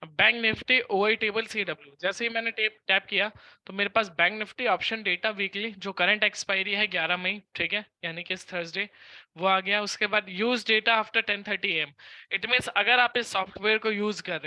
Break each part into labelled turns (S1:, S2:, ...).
S1: Bank Nifty OI table CW जैसे ही मैंने टैप किया तो मेरे पास bank Nifty option data weekly जो करंट एक्सपायरी है 11 मई, ठीक है, यानी कि इस थर्सडे वो आ गया। उसके बाद use data after 10:30 AM। It means अगर आप इस सॉफ्टवेयर को यूज कर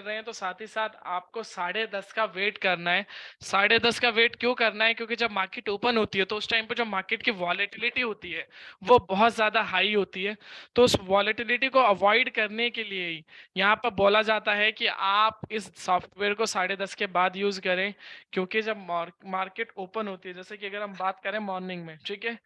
S1: रहे हैं, तो साथ ही साथ आपको 10:30 का वेट करना है। 10:30 का वेट क्यों करना है? क्योंकि जब मार्केट ओपन होती है तो उस टाइम पे जो मार्केट की वॉलेटिलिटी होती है वो बहुत ज्यादा हाई होती है। तो उस वॉलेटिलिटी को अवॉइड करने के लिए ही यहाँ पर बोला जाता है कि आप इस सॉफ्टवेयर को 10:30 के बाद यूज करें। क्योंकि जब मार्केट ओपन होती है, जैसे कि अगर हम बात करें मॉर्निंग में, ठीक है,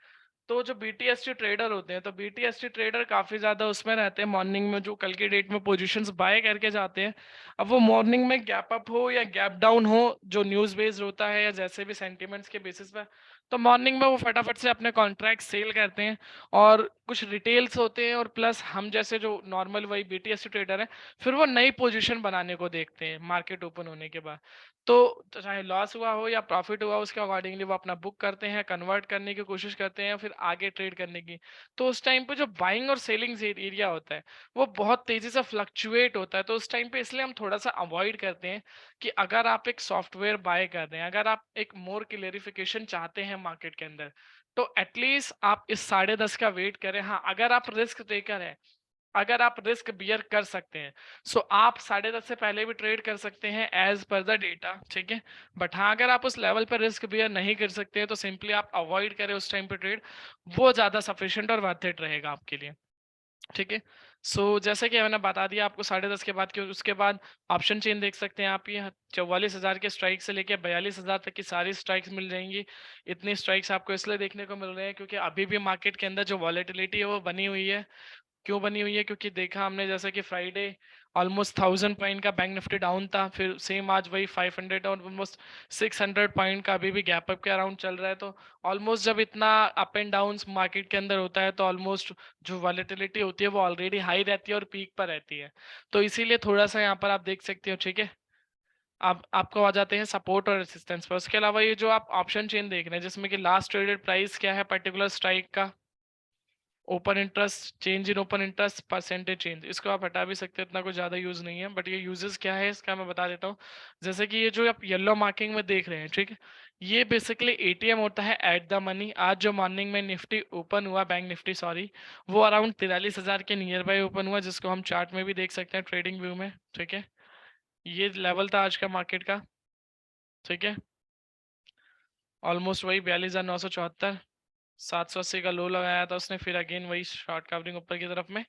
S1: तो जो बीटीएसटी ट्रेडर होते हैं, तो बीटीएसटी ट्रेडर काफी ज्यादा उसमें रहते हैं मॉर्निंग में, जो कल की डेट में पोजीशंस बाय करके जाते हैं। अब वो मॉर्निंग में गैप अप हो या गैप डाउन हो, जो न्यूज बेस्ड होता है या जैसे भी सेंटिमेंट्स के बेसिस पे, तो मॉर्निंग में वो फटाफट से अपने कॉन्ट्रैक्ट सेल करते हैं। और कुछ रिटेल्स होते हैं और प्लस हम जैसे जो नॉर्मल वही बीटीएसटी ट्रेडर है, फिर वो नई पोजीशन बनाने को देखते हैं मार्केट ओपन होने के बाद। तो चाहे लॉस हुआ हो या प्रॉफिट हुआ, उसके अकॉर्डिंगली वो अपना बुक करते हैं, कन्वर्ट करने की कोशिश करते हैं, फिर आगे ट्रेड करने की। तो उस टाइम पे जो बाइंग और सेलिंग एरिया होता है वो बहुत तेजी से फ्लक्चुएट होता है। तो उस टाइम पे इसलिए हम थोड़ा सा अवॉइड करते हैं कि अगर आप एक सॉफ्टवेयर बाय कर रहे हैं, अगर आप एक मोर क्लेरिफिकेशन चाहते हैं मार्केट के अंदर, तो एटलीस्ट आप इस 10:30 का वेट करें। हाँ, अगर आप रिस्क टेकर हैं, अगर आप रिस्क बियर कर सकते हैं, सो आप 10:30 से पहले भी ट्रेड कर सकते हैं एज पर द डेटा, ठीक है। बट हाँ, अगर आप उस लेवल पर रिस्क बियर नहीं कर सकते हैं तो सिंपली आप अवॉइड करें उस टाइम पे ट्रेड। वो ज्यादा सफिशिएंट और वर्थ इट रहेगा आपके लिए, ठीक है। सो जैसे कि मैंने बता दिया आपको 10:30 के बाद, क्यों उसके बाद ऑप्शन चेन देख सकते हैं आप। ये 44,000 के स्ट्राइक से लेके 42,000 तक की सारी स्ट्राइक्स मिल जाएंगी। इतनी स्ट्राइक्स आपको इसलिए देखने को मिल रहे हैं क्योंकि अभी भी मार्केट के अंदर जो वॉलेटिलिटी है वो बनी हुई है। क्यों बनी हुई है? क्योंकि देखा हमने जैसे कि फ्राइडे ऑलमोस्ट 1000 पॉइंट का बैंक निफ्टी डाउन था, फिर सेम आज वही 500 और ऑलमोस्ट 600 पॉइंट का अभी भी गैप अप के अराउंड चल रहा है। तो ऑलमोस्ट जब इतना अप एंड डाउन मार्केट के अंदर होता है तो ऑलमोस्ट जो वॉलेटिलिटी होती है वो ऑलरेडी हाई रहती है और पीक पर रहती है। तो इसीलिए थोड़ा सा यहाँ पर आप देख सकते हो, ठीक है। अब आपको आ जाते हैं सपोर्ट और रेसिस्टेंस पर। उसके अलावा ये जो आप ऑप्शन चेन देख रहे हैं जिसमें कि लास्ट ट्रेडेड प्राइस क्या है पर्टिकुलर स्ट्राइक का, open interest, change in open interest, percentage change, इसको आप हटा भी सकते हैं, इतना कुछ ज़्यादा यूज़ नहीं है। बट ये यूजेस क्या है इसका मैं बता देता हूँ। जैसे कि ये जो आप येलो मार्किंग में देख रहे हैं, ठीक है, ये बेसिकली एटीएम होता है एट द मनी। आज जो मॉर्निंग में निफ्टी ओपन हुआ, बैंक निफ्टी सॉरी, वो अराउंड 43,000 के नियर बाय ओपन हुआ, जिसको हम चार्ट में भी देख सकते हैं ट्रेडिंग व्यू में, ठीक है। ये लेवल था आज का मार्केट का, ठीक है। ऑलमोस्ट वही 42,974, 780 का लो लगाया था उसने, फिर अगेन वही शॉर्ट कवरिंग ऊपर की तरफ में।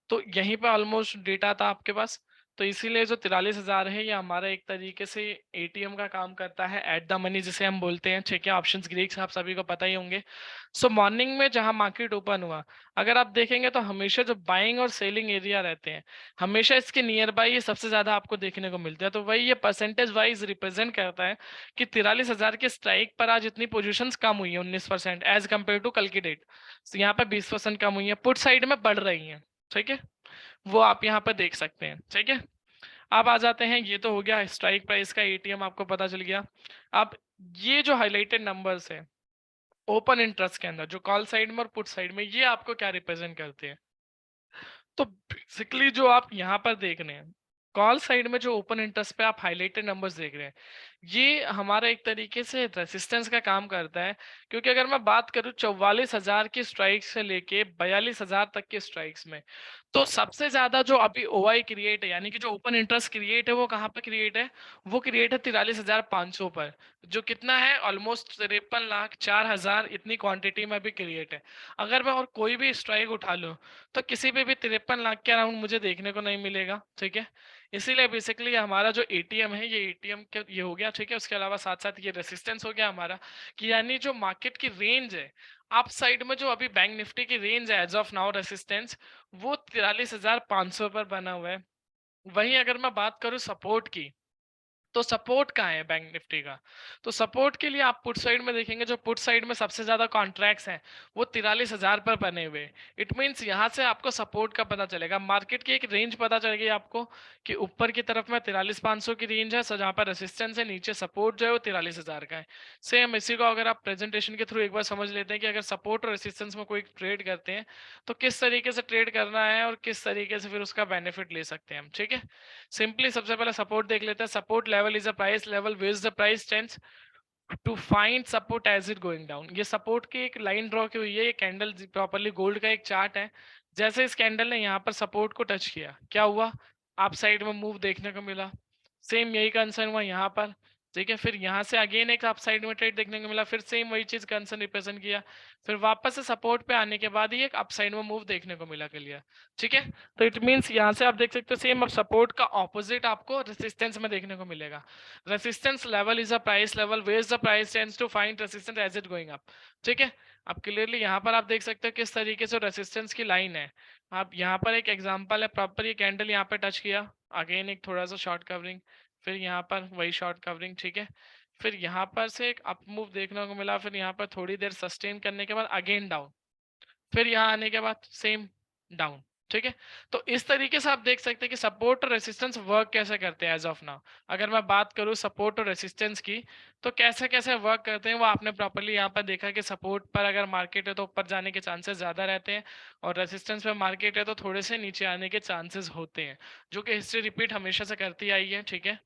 S1: तो यहीं पे ऑलमोस्ट डेटा था आपके पास। तो इसीलिए जो 43,000 है ये हमारा एक तरीके से एटीएम का काम करता है, एट द मनी जिसे हम बोलते हैं, ठीक है। ऑप्शंस ग्रीक्स आप सभी को पता ही होंगे। सो मॉर्निंग में जहां मार्केट ओपन हुआ, अगर आप देखेंगे तो हमेशा जो बाइंग और सेलिंग एरिया रहते हैं, हमेशा इसके नियर बाय ये सबसे ज्यादा आपको देखने को मिलते हैं। तो वही ये परसेंटेज वाइज रिप्रेजेंट करता है कि 43,000 के स्ट्राइक पर आज इतनी पोजिशन कम हुई है, 19% एज कम्पेयर टू कल की डेट। तो यहाँ पे 20% कम हुई है, पुट साइड में बढ़ रही है, ठीक है। वो आप यहाँ पर देख सकते हैं, ठीक है। अब आ जाते हैं, ये तो हो गया स्ट्राइक प्राइस का, एटीएम आपको पता चल गया। अब ये जो हाईलाइटेड नंबर्स है ओपन इंटरेस्ट के अंदर, जो कॉल साइड में और पुट साइड में, ये आपको क्या रिप्रेजेंट करते हैं? तो बेसिकली जो आप यहाँ पर देख रहे हैं, कॉल साइड में जो ओपन इंटरेस्ट पे आप हाईलाइटेड नंबर्स देख रहे हैं, ये हमारा एक तरीके से रेसिस्टेंस का काम करता है। क्योंकि अगर मैं बात करूं 44,000 की स्ट्राइक्स से लेके 42,000 तक के स्ट्राइक्स में, तो सबसे ज्यादा जो अभी ओआई क्रिएट है, यानी कि जो ओपन इंटरेस्ट क्रिएट है, वो कहाँ पे क्रिएट है? वो क्रिएट है 43,500 पर, जो कितना है ऑलमोस्ट 53,04,000 इतनी क्वांटिटी में भी क्रिएट है। अगर मैं और कोई भी स्ट्राइक उठा लूं तो किसी पे भी 53 लाख के अराउंड मुझे देखने को नहीं मिलेगा, ठीक है। इसीलिए बेसिकली हमारा जो एटीएम है, ये एटीएम के ये हो गया, ठीक है। उसके अलावा साथ साथ ये रेसिस्टेंस हो गया हमारा, कि यानी जो मार्केट की रेंज है अप साइड में, जो अभी बैंक निफ्टी की रेंज है एज ऑफ नाउ रेसिस्टेंस, वो 43,500 पर बना हुआ है। वहीं अगर मैं बात करूं सपोर्ट की, तो सपोर्ट कहाँ है बैंक निफ्टी का? तो सपोर्ट के लिए आप पुट साइड में देखेंगे, जो पुट साइड में सबसे ज्यादा कॉन्ट्रैक्ट्स हैं वो 43,000 पर बने हुए। इट मीन्स यहाँ से आपको सपोर्ट का पता चलेगा, मार्केट की एक रेंज पता चलेगी आपको कि ऊपर की तरफ में 43,500 की रेंज है, जहाँ पर रेसिस्टेंस है, नीचे सपोर्ट जो है वो 43,000 का है। सेम इसी को अगर आप प्रेजेंटेशन के थ्रू एक बार समझ लेते हैं कि अगर सपोर्ट और रेसिस्टेंस में कोई ट्रेड करते हैं तो किस तरीके से ट्रेड करना है और किस तरीके से फिर उसका बेनिफिट ले सकते हैं हम, ठीक है। सिंपली सबसे पहले सपोर्ट देख लेते हैं। Support level is a price level which the price tends to find support as it going down. ये सपोर्ट की एक लाइन ड्रॉ की हुई है, ये कैंडल प्रॉपर्ली गोल्ड का एक चार्ट है। जैसे इस कैंडल ने यहाँ पर सपोर्ट को टच किया, क्या हुआ, आप साइड में मूव देखने को मिला। सेम यही कंसर्न हुआ यहाँ पर, ठीक है। फिर यहाँ से अगेन एक अप साइड में ट्रेड देखने को मिला, फिर सेम वही चीज कंसर्न रिप्रेजेंट किया, फिर वापस से सपोर्ट पे आने के बाद ही एक अप साइड में मूव देखने को मिला, क्लियर, ठीक है। तो इट मीन्स यहाँ से आप देख सकते हो सेम अब सपोर्ट का ऑपोजिट आपको रेसिस्टेंस में देखने को मिलेगा। Resistance level is a price level where the price tends to find resistance as it going up, ठीक है। अब क्लियरली यहाँ पर आप देख सकते हो किस तरीके से रेसिस्टेंस की लाइन है। आप यहाँ पर एक एग्जांपल है, प्रॉपर ये कैंडल यहाँ पे टच किया, अगेन एक थोड़ा सा शॉर्ट कवरिंग, फिर यहाँ पर वही शॉर्ट कवरिंग, ठीक है। फिर यहाँ पर से एक अप मूव देखने को मिला, फिर यहाँ पर थोड़ी देर सस्टेन करने के बाद अगेन डाउन, फिर यहाँ आने के बाद सेम डाउन, ठीक है। तो इस तरीके से आप देख सकते हैं कि सपोर्ट और रेसिस्टेंस वर्क कैसे करते हैं एज ऑफ नाउ। अगर मैं बात करूँ सपोर्ट और रेसिस्टेंस की, तो कैसे कैसे वर्क करते हैं वो आपने प्रॉपर्ली यहाँ पर देखा कि सपोर्ट पर अगर मार्केट है तो ऊपर जाने के चांसेस ज्यादा रहते हैं, और रेसिस्टेंस पे मार्केट है तो थोड़े से नीचे आने के चांसेस होते हैं, जो कि हिस्ट्री रिपीट हमेशा से करती आई है, ठीक है।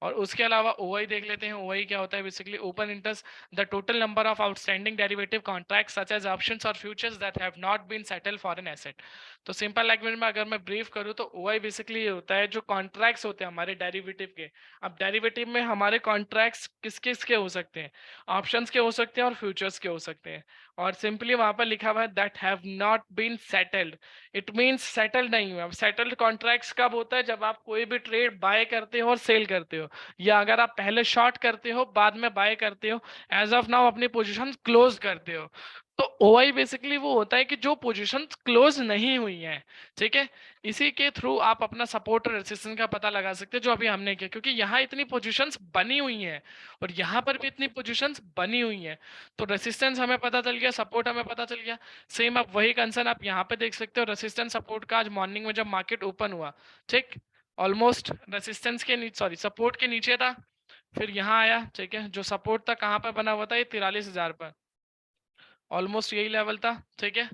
S1: और उसके अलावा ओआई देख लेते हैं। ओआई क्या होता है, basically open interest the total number of outstanding derivative contracts such as options और futures that have not been settled for an asset. तो सिंपल लैंग्वेज में अगर मैं ब्रीफ करूं तो ओआई बेसिकली ये होता है जो कॉन्ट्रैक्ट्स होते हैं हमारे डेरिवेटिव के। अब डेरिवेटिव में हमारे कॉन्ट्रैक्ट्स किस किस के हो सकते हैं, ऑप्शंस के हो सकते हैं और फ्यूचर्स के हो सकते हैं। और सिंपली वहां पर लिखा हुआ है that have not been settled, it means settled नहीं हुआ। सेटल्ड कॉन्ट्रैक्ट्स कब होता है, जब आप कोई भी ट्रेड बाय करते हो और सेल करते हो, या अगर आप पहले शॉर्ट करते हो बाद में बाय करते हो, एज ऑफ नाउ अपनी पोजीशन क्लोज करते हो। तो ओआई बेसिकली वो होता है कि जो पोजीशन क्लोज नहीं हुई है, ठीक है, इसी के थ्रू आप अपना सपोर्ट और रेजिस्टेंस का पता लगा सकते हैं, जो अभी हमने किया, क्योंकि यहाँ इतनी पोजीशंस बनी हुई हैं और यहाँ पर भी इतनी पोजीशंस बनी हुई हैं। तो रेसिस्टेंस हमें पता चल गया, सपोर्ट हमें पता चल गया। सेम आप वही कंसर्न आप यहाँ पे देख सकते हो, रेसिस्टेंस सपोर्ट का आज मॉर्निंग में जब मार्केट ओपन हुआ, ठीक, ऑलमोस्ट रेसिस्टेंस के नीचे, सॉरी सपोर्ट के नीचे था, फिर यहाँ आया, ठीक है। जो सपोर्ट था कहाँ पर बना हुआ था, ये 43,000 पर, ऑलमोस्ट यही लेवल था, ठीक है।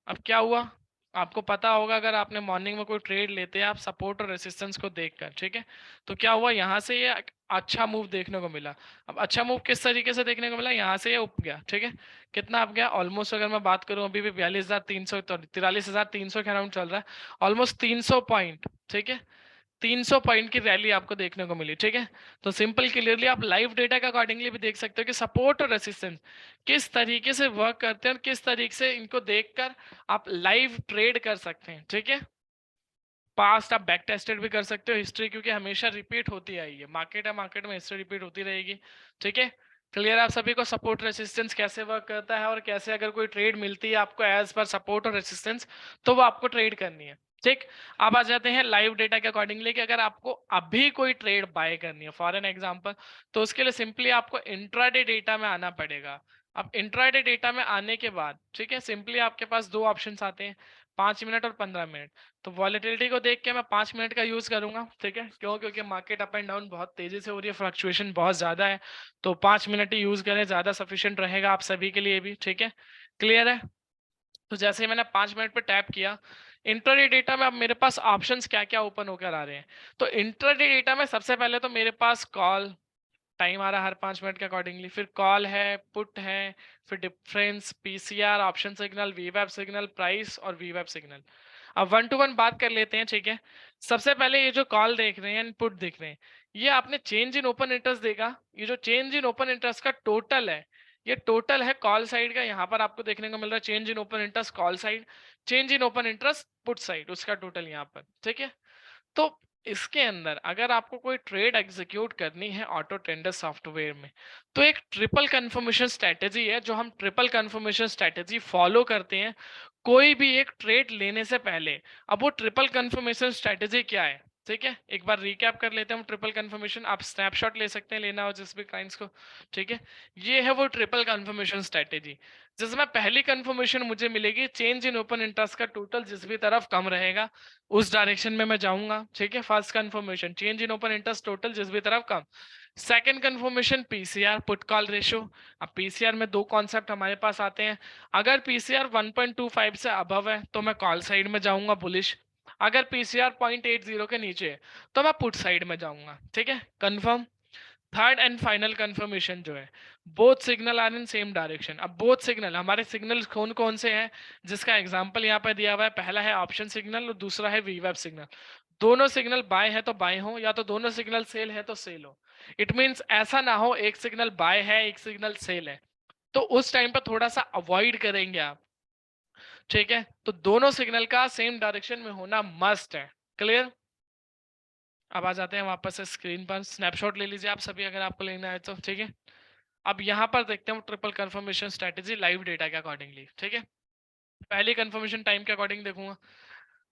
S1: अब क्या हुआ, आपको पता होगा अगर आपने मॉर्निंग में कोई ट्रेड लेते हैं आप सपोर्ट और रेसिस्टेंस को देखकर, ठीक है। तो क्या हुआ, यहाँ से ये अच्छा मूव देखने को मिला। अब अच्छा मूव किस तरीके से देखने को मिला, यहाँ से ये उप गया, ठीक है। कितना अप गया, ऑलमोस्ट अगर मैं बात करूँ अभी भी 42,300 43,300 के अराउंड चल रहा है, ऑलमोस्ट 300 पॉइंट, ठीक है। 300 पॉइंट की रैली आपको देखने को मिली, ठीक है। तो सिंपल क्लियरली आप लाइव डेटा के अकॉर्डिंगली भी देख सकते हो कि सपोर्ट और रेसिस्टेंस किस तरीके से वर्क करते हैं और किस तरीके से इनको देखकर आप लाइव ट्रेड कर सकते हैं, ठीक है। पास्ट आप बैक टेस्टेड भी कर सकते हो हिस्ट्री, क्योंकि हमेशा रिपीट होती आई है, मार्केट है, मार्केट में हिस्ट्री रिपीट होती रहेगी, ठीक है। क्लियर आप सभी को सपोर्ट रेसिस्टेंस कैसे वर्क करता है और कैसे अगर कोई ट्रेड मिलती है आपको एज पर सपोर्ट और रेसिस्टेंस तो वो आपको ट्रेड करनी है, ठीक। अब आ जाते हैं लाइव डेटा के अकॉर्डिंगली कि अगर आपको अभी कोई ट्रेड बाय करनी है फॉर एन एग्जांपल, तो उसके लिए सिंपली आपको इंट्राडे डेटा में आना पड़ेगा। अब इंट्राडे डेटा में आने के बाद, ठीक है, सिंपली आपके पास दो ऑप्शंस आते हैं, 5 मिनट और 15 मिनट। तो वॉलेटिलिटी को देख के मैं 5 मिनट का यूज करूंगा, ठीक है, क्यों, क्योंकि मार्केट अप एंड डाउन बहुत तेजी से हो रही है, फ्लक्चुएशन बहुत ज्यादा है, तो 5 मिनट ही यूज करें, ज्यादा सफिशिएंट रहेगा आप सभी के लिए भी, ठीक है, क्लियर है। तो जैसे ही मैंने 5 मिनट पे टैप किया, इंट्राडे डेटा में अब मेरे पास ऑप्शंस क्या क्या ओपन होकर आ रहे हैं। तो इंट्राडे डेटा में सबसे पहले तो मेरे पास कॉल टाइम आ रहा है हर 5 मिनट के अकॉर्डिंगली, फिर कॉल है, पुट है, फिर डिफरेंस, पीसीआर, ऑप्शन सिग्नल, वीवैप सिग्नल, प्राइस और वीवैप सिग्नल। अब वन टू वन बात कर लेते हैं, ठीक है। सबसे पहले ये जो कॉल देख रहे हैं, पुट देख रहे हैं, ये आपने चेंज इन ओपन इंटरेस्ट देखा, ये जो चेंज इन ओपन इंटरेस्ट का टोटल है, ये टोटल है कॉल साइड का, यहाँ पर आपको देखने को मिल रहा है change in open interest call side, change in open interest put side, उसका टोटल यहाँ पर, ठीक है। तो इसके अंदर अगर आपको कोई ट्रेड एग्जीक्यूट करनी है ऑटो टेंडर सॉफ्टवेयर में, तो एक ट्रिपल कंफर्मेशन स्ट्रेटेजी है, जो हम ट्रिपल कंफर्मेशन स्ट्रेटेजी फॉलो करते हैं कोई भी एक ट्रेड लेने से पहले। अब वो ट्रिपल कंफर्मेशन स्ट्रेटेजी क्या है, ठीक है, एक बार रिकैप कर लेते हैं हम ट्रिपल कंफर्मेशन। आप स्नैपशॉट ले सकते हैं, लेना हो जिस भी क्लाइंट्स को। ठीक है, ये है वो ट्रिपल कंफर्मेशन स्ट्रेटेजी, जिसमें पहली कंफर्मेशन मुझे मिलेगी चेंज इन ओपन इंटरेस्ट का टोटल जिस भी तरफ कम रहेगा उस डायरेक्शन में मैं जाऊंगा। ठीक है, first confirmation change in open interest total जिस भी तरफ कम। Second confirmation PCR put call ratio. अब पीसीआर में दो कॉन्सेप्ट हमारे पास आते हैं। अगर पीसीआर 1.25 से अबव है तो मैं कॉल साइड में जाऊंगा बुलिश। अगर पीसीआर 0.80 के नीचे है तो मैं पुट साइड में जाऊंगा। ठीक है, confirm. Third and final confirmation जो है, both signal are in same direction. अब बोथ सिग्नल, हमारे सिग्नल कौन कौन से हैं जिसका एग्जांपल यहाँ पे दिया हुआ है। पहला है ऑप्शन सिग्नल और दूसरा है वीवेब सिग्नल। दोनों सिग्नल बाय है तो बाय हो, या तो दोनों सिग्नल सेल है तो सेल हो। इट मीन्स ऐसा ना हो एक सिग्नल बाय है एक सिग्नल सेल है, तो उस टाइम पर थोड़ा सा अवॉइड करेंगे आप। ठीक है, तो दोनों सिग्नल का सेम डायरेक्शन में होना मस्ट है। क्लियर। अब आ जाते हैं वापस से स्क्रीन पर, स्नैपशॉट ले लीजिए आप सभी अगर आपको लेना है तो। ठीक है, अब यहाँ पर देखते हैं triple confirmation strategy live data के अकॉर्डिंगली। ठीक है, पहली कंफर्मेशन टाइम के अकॉर्डिंग देखूंगा।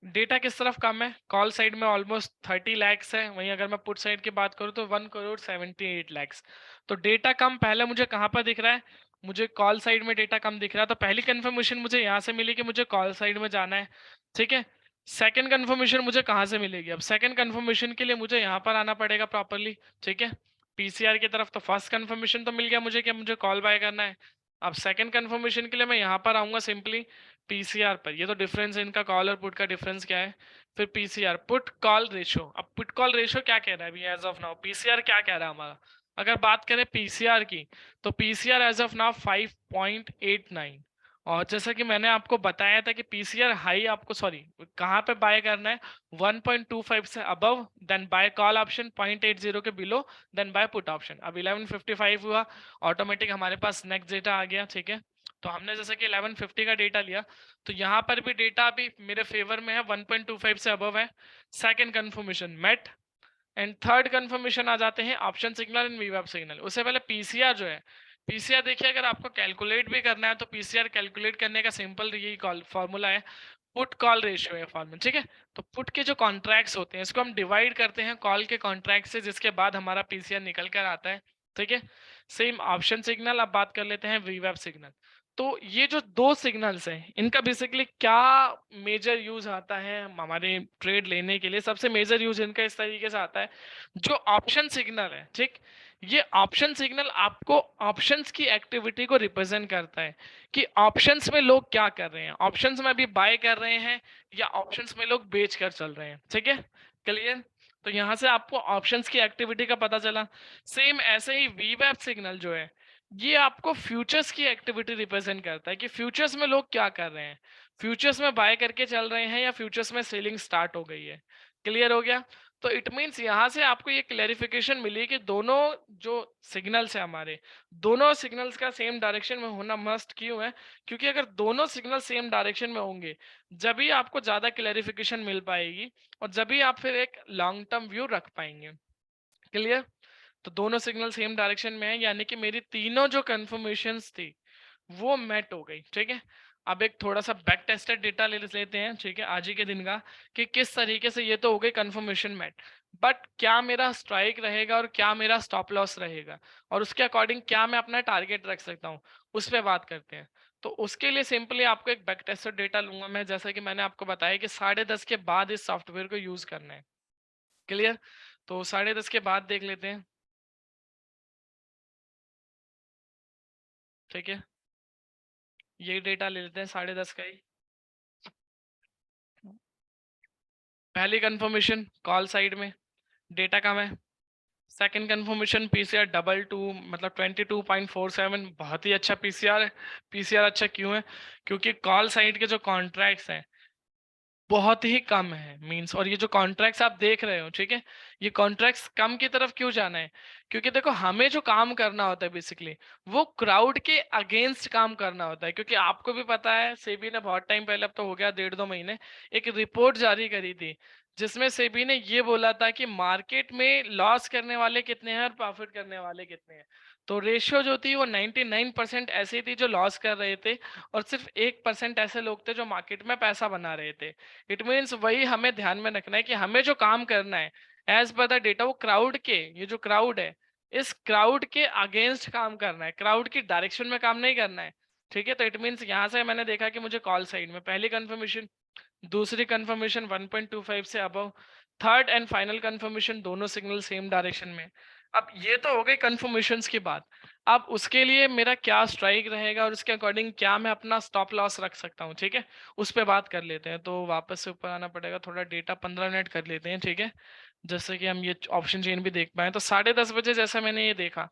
S1: डेटा किस तरफ कम है, कॉल साइड में ऑलमोस्ट 30 लैक्स है, वहीं अगर मैं पुट साइड की बात करूँ तो 1,78,00,000। तो डेटा कम पहले मुझे कहाँ पर दिख रहा है, मुझे कॉल साइड में डेटा कम दिख रहा है। तो पहली कंफर्मेशन मुझे यहाँ से मिली कि मुझे कॉल साइड में जाना है। ठीक है, सेकंड कंफर्मेशन मुझे कहाँ से मिलेगी, अब सेकंड कंफर्मेशन के लिए मुझे यहाँ पर आना पड़ेगा प्रॉपरली। ठीक है, पीसीआर की तरफ। तो फर्स्ट कंफर्मेशन तो मिल गया मुझे कि मुझे कॉल बाय करना है। अब सेकंड कंफर्मेशन के लिए मैं यहाँ पर आऊंगा सिंपली पीसीआर पर। ये तो डिफरेंस है इनका, कॉल और पुट का डिफरेंस क्या है। फिर पीसीआर पुट कॉल रेशो। अब पुट कॉल रेशो क्या कह रहा है अभी एज ऑफ नाउ, पीसीआर क्या कह रहा है हमारा। अगर बात करें पीसीआर की तो पीसीआर एज ऑफ नाउ 5.89। और जैसा कि मैंने आपको बताया था कि पीसीआर हाई आपको, सॉरी, कहाँ पे बाय करना है, 1.25 से above, then buy call option, 0.80 के below, then buy put option. अब 11:55 हुआ, ऑटोमेटिक हमारे पास नेक्स्ट डेटा आ गया। ठीक है, तो हमने जैसे कि 11:50 का डेटा लिया, तो यहाँ पर भी डेटा अभी मेरे फेवर में है, 1.25 से अबव है। Second confirmation met. And third confirmation आ जाते हैं ऑप्शन सिग्नल एंड वीवेब सिग्नल। उससे पहले पीसीआर जो है, पीसीआर देखिए अगर आपको कैलकुलेट भी करना है तो पीसीआर कैलकुलेट करने का सिंपल यही कॉल फॉर्मूला है, पुट कॉल रेशियो है फॉर्मूला। ठीक है, तो पुट के जो कॉन्ट्रैक्ट्स होते हैं इसको हम डिवाइड करते हैं कॉल के कॉन्ट्रैक्ट से, जिसके बाद हमारा पीसीआर निकल कर आता है। ठीक है, सेम ऑप्शन सिग्नल। अब बात कर लेते हैं वीवेब सिग्नल। तो ये जो दो सिग्नल्स हैं इनका बेसिकली क्या मेजर यूज आता है हमारे ट्रेड लेने के लिए। सबसे मेजर यूज इनका इस तरीके से आता है, जो ऑप्शन सिग्नल है, ठीक, ये ऑप्शन सिग्नल आपको ऑप्शंस की एक्टिविटी को रिप्रेजेंट करता है कि ऑप्शंस में लोग क्या कर रहे हैं, ऑप्शंस में अभी बाय कर रहे हैं या ऑप्शंस में लोग बेच कर चल रहे हैं। ठीक है, क्लियर। तो यहां से आपको ऑप्शंस की एक्टिविटी का पता चला। सेम ऐसे ही वीवेब सिग्नल जो है ये आपको फ्यूचर्स की एक्टिविटी रिप्रेजेंट करता है कि फ्यूचर्स में लोग क्या कर रहे हैं, फ्यूचर्स में बाय करके चल रहे हैं या फ्यूचर्स में सेलिंग स्टार्ट हो गई है। क्लियर हो गया। तो इट मीन्स यहाँ से आपको ये क्लैरिफिकेशन मिली कि दोनों जो सिग्नल्स है हमारे, दोनों सिग्नल्स का सेम डायरेक्शन में होना मस्ट क्यों है, क्योंकि अगर दोनों सिग्नल सेम डायरेक्शन में होंगे जब ही आपको ज्यादा क्लैरिफिकेशन मिल पाएगी और जब ही आप फिर एक लॉन्ग टर्म व्यू रख पाएंगे। क्लियर। तो दोनों सिग्नल सेम डायरेक्शन में है, यानी कि मेरी तीनों जो कंफर्मेशंस थी वो मेट हो गई। ठीक है, अब एक थोड़ा सा बैक टेस्टेड डेटा ले लेते हैं, ठीक है, आज ही के दिन का, कि किस तरीके से ये तो हो गई कंफर्मेशन मेट, बट क्या मेरा स्ट्राइक रहेगा और क्या मेरा स्टॉप लॉस रहेगा और उसके अकॉर्डिंग क्या मैं अपना टारगेट रख सकता हूँ, उस पर बात करते हैं। तो उसके लिए सिंपली आपको एक बैक टेस्टेड डेटा लूंगा मैं, जैसा कि मैंने आपको बताया कि 10:30 के बाद इस सॉफ्टवेयर को यूज करना है। क्लियर। तो 10:30 के बाद देख लेते हैं। ठीक है, ये डेटा ले लेते हैं 10:30 का ही। पहली कंफर्मेशन कॉल साइड में डेटा कम है। सेकंड कंफर्मेशन पीसीआर 22, मतलब 22.47, बहुत ही अच्छा पीसीआर है। पीसीआर अच्छा क्यों है, क्योंकि कॉल साइड के जो कॉन्ट्रैक्ट्स हैं बहुत ही कम है मींस, और ये जो कॉन्ट्रैक्ट्स आप देख रहे हो, ठीक है, ये कॉन्ट्रैक्ट्स कम की तरफ क्यों जाना है, क्योंकि देखो हमें जो काम करना होता है बेसिकली वो क्राउड के अगेंस्ट काम करना होता है। क्योंकि आपको भी पता है सेबी ने बहुत टाइम पहले, अब तो हो गया 1.5-2 महीने, एक रिपोर्ट जारी करी थी जिसमें सेबी ने ये बोला था कि मार्केट में लॉस करने वाले कितने हैं और प्रॉफिट करने वाले कितने हैं। तो रेशियो जो थी वो 99% ऐसी थी जो लॉस कर रहे थे, और सिर्फ 1% ऐसे लोग थे जो मार्केट में पैसा बना रहे थे। इट मीन्स वही हमें ध्यान में रखना है कि हमें जो काम करना है एज पर द डेटा, वो क्राउड के, ये जो क्राउड है इस क्राउड के अगेंस्ट काम करना है, क्राउड की डायरेक्शन में काम नहीं करना है। ठीक है, तो इट मीन्स यहाँ से मैंने देखा कि मुझे कॉल साइड में पहली कंफर्मेशन, दूसरी कंफर्मेशन 1.25 से above, third and final confirmation दोनों सिग्नल सेम डायरेक्शन में। अब ये तो हो गई कंफर्मेशंस की बात। अब उसके लिए मेरा क्या स्ट्राइक रहेगा और उसके अकॉर्डिंग क्या मैं अपना स्टॉप लॉस रख सकता हूँ, ठीक है, उस पर बात कर लेते हैं। तो वापस से ऊपर आना पड़ेगा, थोड़ा डेटा 15 मिनट कर लेते हैं, ठीक है, जैसे कि हम ये ऑप्शन चेन भी देख पाए। तो 10:30 बजे जैसा मैंने ये देखा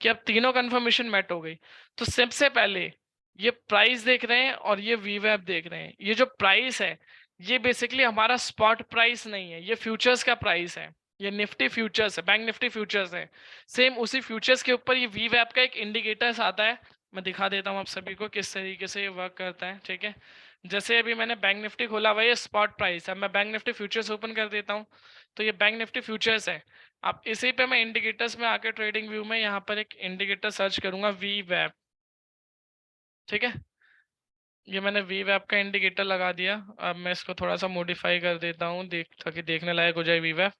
S1: कि अब तीनों कंफर्मेशन मैट हो गई, तो सबसे पहले ये प्राइस देख रहे हैं और ये वीवैप देख रहे हैं। ये जो प्राइस है ये बेसिकली हमारा स्पॉट प्राइस नहीं है, ये फ्यूचर्स का प्राइस है, ये निफ्टी फ्यूचर्स है, बैंक निफ्टी फ्यूचर्स है। सेम उसी फ्यूचर्स के ऊपर ये वीवैप का एक इंडिकेटर्स आता है, मैं दिखा देता हूँ आप सभी को किस तरीके से ये वर्क करता है, ठीक है। जैसे अभी मैंने बैंक निफ्टी खोला हुआ है, ये स्पॉट प्राइस है, मैं बैंक निफ्टी फ्यूचर्स ओपन कर देता हूँ, तो ये बैंक निफ्टी फ्यूचर्स है। अब इसी पे मैं इंडिकेटर्स में आकर ट्रेडिंग व्यू में यहाँ पर एक इंडिकेटर सर्च करूंगा वीवैप, ठीक है। ये मैंने वीवैप का इंडिकेटर लगा दिया। अब मैं इसको थोड़ा सा मॉडिफाई कर देता हूँ ताकि देखने लायक हो जाए वीवैप।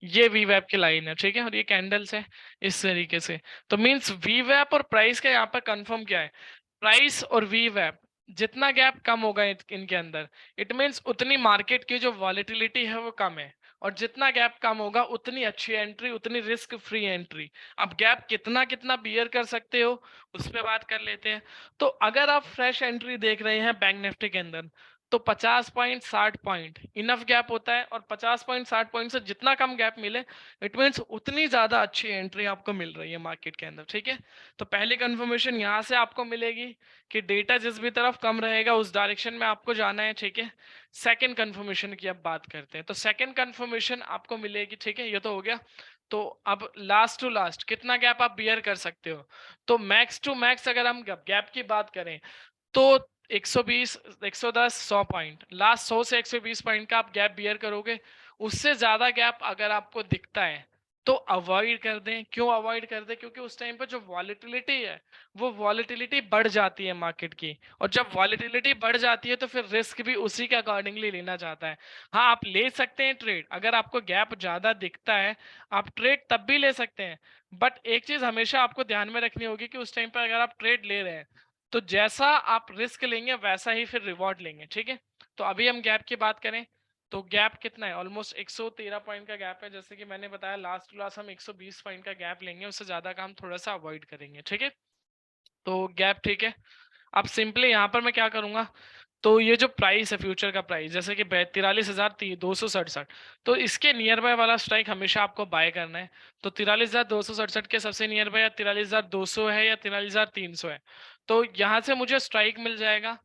S1: ये वीवैप की लाइन है, ठीक है, और ये कैंडल्स है इस तरीके से। तो मींस वीवैप और प्राइस का यहाँ पर कंफर्म क्या है, प्राइस और वीवैप जितना गैप कम होगा इनके अंदर, इट मीन्स उतनी मार्केट की जो वॉलेटिलिटी है वो कम है, और जितना गैप कम होगा उतनी अच्छी एंट्री, उतनी रिस्क फ्री एंट्री। अब गैप कितना कितना बियर कर सकते हो उस पर बात कर लेते हैं। तो अगर आप फ्रेश एंट्री देख रहे हैं बैंक निफ्टी के अंदर, तो 50 पॉइंट 60 पॉइंट इनफ गैप होता है, और 50 पॉइंट 60 पॉइंट से जितना कम गैप मिले इट मीन्स उतनी ज्यादा अच्छी एंट्री आपको मिल रही है मार्केट के अंदर, ठीक है। तो पहली कंफर्मेशन यहाँ से आपको मिलेगी कि डेटा जिस भी तरफ कम रहेगा उस डायरेक्शन में आपको जाना है, ठीक है। सेकंड कंफर्मेशन की अब बात करते हैं, तो सेकंड कंफर्मेशन आपको मिलेगी, ठीक है, ये तो हो गया। तो अब लास्ट टू लास्ट कितना गैप आप बियर कर सकते हो, तो मैक्स टू मैक्स अगर हम गैप की बात करें तो 120 110 100 पॉइंट, लास्ट 100 से 120 पॉइंट का आप गैप बियर करोगे। उससे ज्यादा गैप अगर आपको दिखता है तो अवॉइड कर दें। क्यों अवॉइड कर दें, क्योंकि उस टाइम पर जो वॉलेटिलिटी है वो वॉलेटिलिटी बढ़ जाती है मार्केट की, और जब वॉलेटिलिटी बढ़ जाती है तो फिर रिस्क भी उसी के अकॉर्डिंगली लेना चाहता है। हाँ, आप ले सकते हैं ट्रेड, अगर आपको गैप ज्यादा दिखता है आप ट्रेड तब भी ले सकते हैं। बट एक चीज हमेशा आपको ध्यान में रखनी होगी कि उस टाइम पर अगर आप ट्रेड ले रहे हैं तो जैसा आप रिस्क लेंगे वैसा ही फिर रिवॉर्ड लेंगे, ठीक है। तो अभी हम गैप की बात करें तो गैप कितना है, ऑलमोस्ट 113 पॉइंट का गैप है। जैसे कि मैंने बताया लास्ट टू लास्ट हम 120 पॉइंट का गैप लेंगे, उससे ज्यादा का हम थोड़ा सा अवॉइड करेंगे, ठीक है। तो गैप ठीक है। अब सिंपली यहाँ पर मैं क्या करूंगा, तो ये जो प्राइस है फ्यूचर का प्राइस जैसे कि 43,267, तो इसके नियर बाय वाला स्ट्राइक हमेशा आपको बाय करना है। तो 43,267 के सबसे नियर बाय या 43,200 है या 43,300 है, तो यहाँ से मुझे स्ट्राइक मिल जाएगा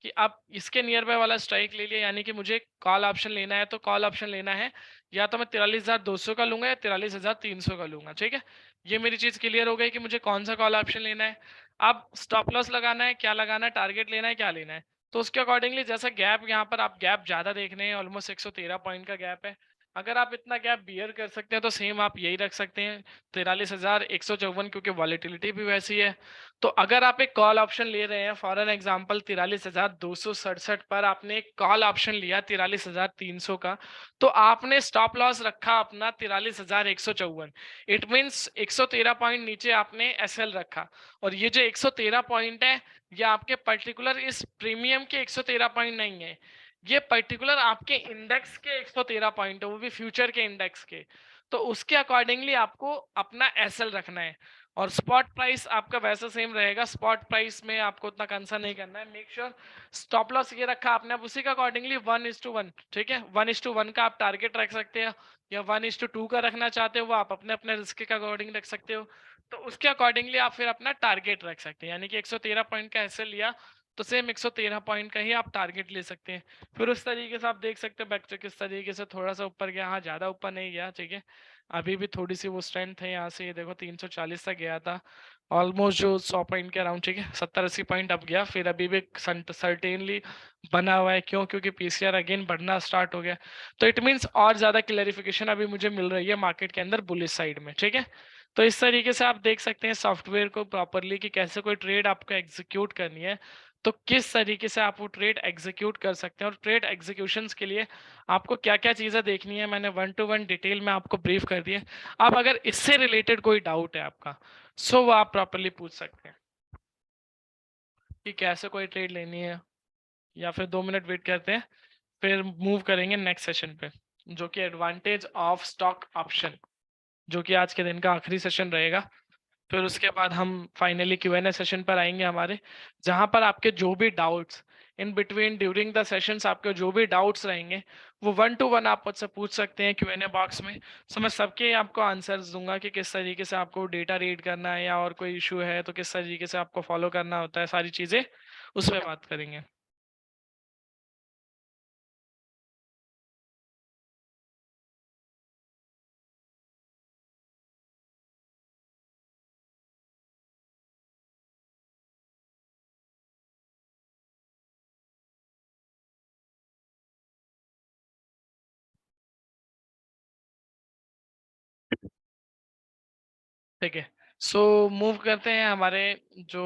S1: कि आप इसके नियर बाय वाला स्ट्राइक ले लिए, यानी कि मुझे कॉल ऑप्शन लेना है तो कॉल ऑप्शन लेना है, या तो मैं 43,200 का लूंगा या 43,300 का लूंगा, ठीक है। ये मेरी चीज क्लियर हो गई कि मुझे कौन सा कॉल ऑप्शन लेना है। अब स्टॉप लॉस लगाना है, क्या लगाना है, टारगेट लेना है, क्या लेना है, तो उसके अकॉर्डिंगली जैसा गैप यहाँ पर आप गैप ज्यादा देख रहे हैं, ऑलमोस्ट 113 पॉइंट का गैप है। अगर आप इतना गैप बियर कर सकते हैं तो सेम आप यही रख सकते हैं 43,154, क्योंकि वॉलेटिलिटी भी वैसी है। तो अगर आप एक कॉल ऑप्शन ले रहे हैं फॉर एन एग्जांपल 43,267 पर आपने एक कॉल ऑप्शन लिया 43,300 का, तो आपने स्टॉप लॉस रखा अपना 43,154। इट मींस 113 पॉइंट नीचे आपने एसएल रखा, और ये जो 113 पॉइंट है ये आपके पर्टिकुलर इस प्रीमियम के 113 पॉइंट नहीं है, ये पर्टिकुलर आपके इंडेक्स के 113 पॉइंट है, वो भी फ्यूचर के इंडेक्स के। तो उसके अकॉर्डिंगली आपको अपना एसएल रखना है, और स्पॉट प्राइस आपका वैसा सेम रहेगा। स्पॉट प्राइस में आपको उतना कंसर्न नहीं करना है, मेक श्योर स्टॉप लॉस ये रखा आपने, अब उसी का अकॉर्डिंगली 1:1, ठीक है, 1:1 का आप टारगेट रख सकते हैं, या 1:2 का रखना चाहते हो वो आप अपने अपने रिस्क के अकॉर्डिंग रख सकते हो। तो उसके अकॉर्डिंगली आप फिर अपना टारगेट रख सकते हैं, यानी कि 113 पॉइंट का एसएल लिया तो सेम 113 पॉइंट का ही आप टारगेट ले सकते हैं। फिर उस तरीके से आप देख सकते हैं बैक किस तरीके से थोड़ा सा ऊपर गया, हाँ ज़्यादा ऊपर नहीं गया, ठीक है। अभी भी थोड़ी सी वो स्ट्रेंथ है, यहाँ से ये देखो 340 तक गया था, ऑलमोस्ट जो 100 पॉइंट के अराउंड, ठीक है, 70-80 पॉइंट अब गया, फिर अभी भी सर्टेनली बना हुआ है। क्यों? क्योंकि पीसीआर अगेन बढ़ना स्टार्ट हो गया। तो इट मीन्स और ज़्यादा क्लैरिफिकेशन अभी मुझे मिल रही है मार्केट के अंदर बुलिश साइड में, ठीक है। तो इस तरीके से आप देख सकते हैं सॉफ्टवेयर को प्रॉपरली कि कैसे कोई ट्रेड आपको एग्जीक्यूट करनी है, तो किस तरीके से आप वो ट्रेड एग्जीक्यूट कर सकते हैं। और ट्रेड एग्जीक्यूशंस के लिए आपको क्या क्या चीज़ें देखनी है, मैंने 1 to 1 डिटेल में आपको ब्रीफ कर दिया। अब अगर इससे रिलेटेड कोई डाउट है आपका, सो वो आप प्रॉपरली पूछ सकते हैं कि कैसे कोई ट्रेड लेनी है, या फिर 2 मिनट वेट करते हैं, फिर मूव करेंगे नेक्स्ट सेशन पे, जो कि एडवांटेज ऑफ स्टॉक ऑप्शन, जो कि आज के दिन का आखिरी सेशन रहेगा। फिर उसके बाद हम फाइनली Q&A सेशन पर आएंगे हमारे, जहां पर आपके जो भी doubts in between during the sessions, आपके जो भी डाउट्स रहेंगे वो 1 to 1 आप मुझसे पूछ सकते हैं Q&A बॉक्स में। सो मैं सबके आपको आंसर्स दूंगा कि किस तरीके से आपको डेटा रीड करना है, या और कोई इशू है तो किस तरीके से आपको फॉलो करना होता है, सारी चीज़ें उस पर बात करेंगे। ठीक है, सो मूव करते हैं हमारे जो